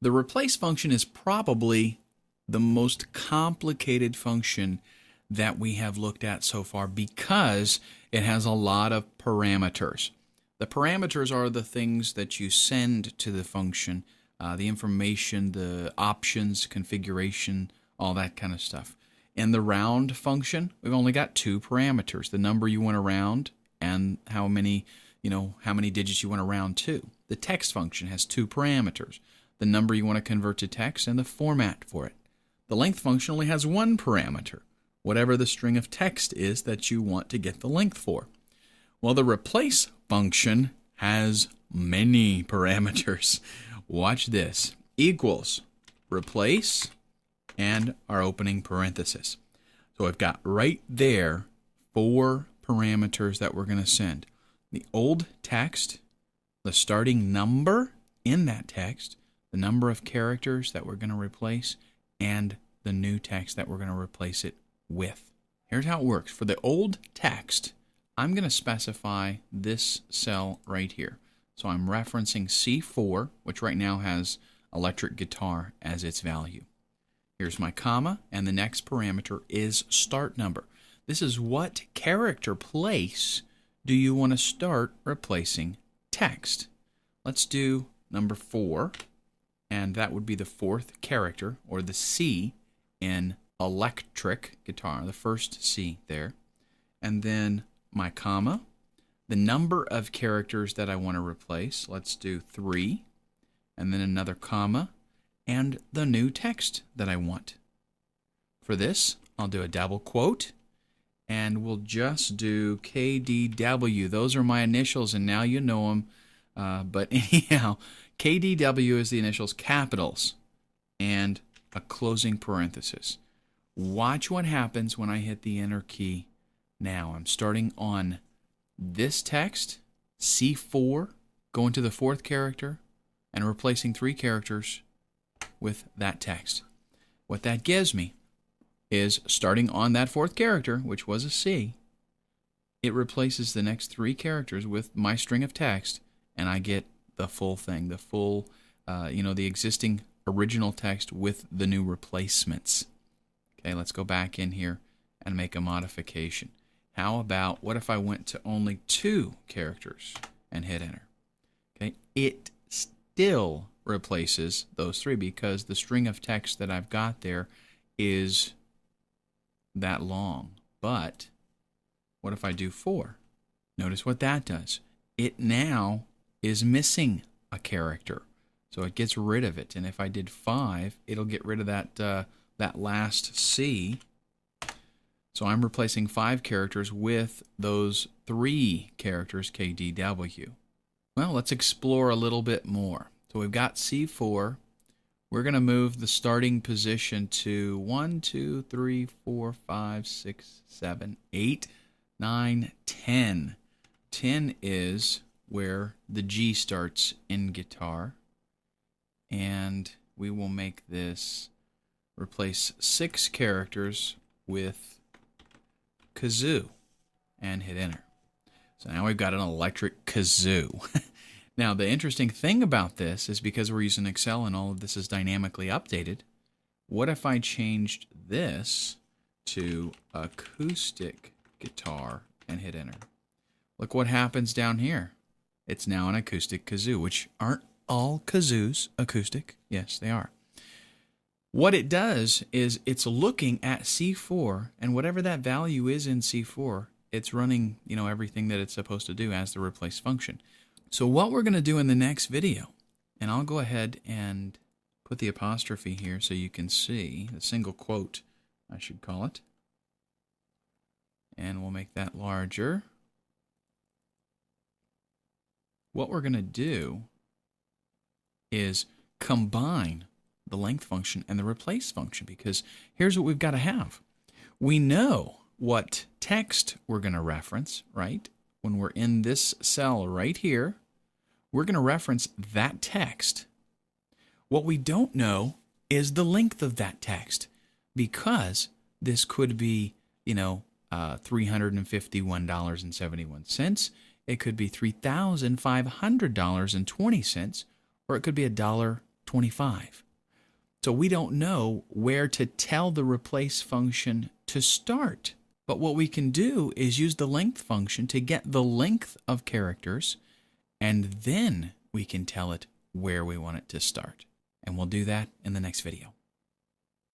The replace function is probably the most complicated function that we have looked at so far because it has a lot of parameters. The parameters are the things that you send to the function, the information, the options, configuration, all that kind of stuff. In the round function, we've only got two parameters: the number you want to round and how many digits you want to round to. The text function has two parameters: the number you want to convert to text and the format for it. The length function only has one parameter: whatever the string of text is that you want to get the length for. Well, the replace function has many parameters. Watch this. Equals replace and our opening parenthesis. So I've got right there 4 parameters that we're going to send: the old text, the starting number in that text, the number of characters that we're going to replace, and the new text that we're going to replace it with. Here's how it works. For the old text, I'm going to specify this cell right here. So I'm referencing C4, which right now has electric guitar as its value. Here's my comma, and the next parameter is start number. This is what character place do you want to start replacing text. Let's do number 4, and that would be the 4th character, or the C in electric guitar, the first C there. And then my comma, the number of characters that I want to replace. Let's do 3, and then another comma, and the new text that I want. For this, I'll do a double quote, and we'll just do KDW. Those are my initials, and now you know them. But anyhow, KDW is the initials, capitals, and a closing parenthesis. Watch what happens when I hit the enter key. Now I'm starting on this text, C4, going to the 4th character, and replacing 3 characters with that text. What that gives me is, starting on that 4th character, which was a C, it replaces the next 3 characters with my string of text, and I get the full thing, the full, the existing original text with the new replacements. Okay, let's go back in here and make a modification. How about, what if I went to only 2 characters and hit enter? Okay, it still replaces those 3 because the string of text that I've got there is that long. But what if I do 4? Notice what that does. It now is missing a character, so it gets rid of it. And if I did 5, it'll get rid of that last C. So I'm replacing 5 characters with those 3 characters, KDW. Well, let's explore a little bit more. So we've got C4. We're going to move the starting position to 1, 2, 3, 4, 5, 6, 7, 8, 9, 10. 10 is where the G starts in guitar. And we will make this replace 6 characters with kazoo and hit enter. So now we've got an electric kazoo. Now, the interesting thing about this is, because we're using Excel and all of this is dynamically updated, what if I changed this to acoustic guitar and hit enter? Look what happens down here. It's now an acoustic kazoo, which aren't all kazoos acoustic. Yes, they are. What it does is it's looking at C4, and whatever that value is in C4, it's running, everything that it's supposed to do as the replace function. So what we're going to do in the next video, and I'll go ahead and put the apostrophe here so you can see, the single quote, I should call it. And we'll make that larger. What we're going to do is combine the length function and the replace function, because here's what we've got to have. We know what text we're going to reference, right? When we're in this cell right here, we're going to reference that text. What we don't know is the length of that text, because this could be, $351.71. It could be $3,500.20, or it could be $1.20. 25. So we don't know where to tell the replace function to start. But what we can do is use the length function to get the length of characters, and then we can tell it where we want it to start. And we'll do that in the next video.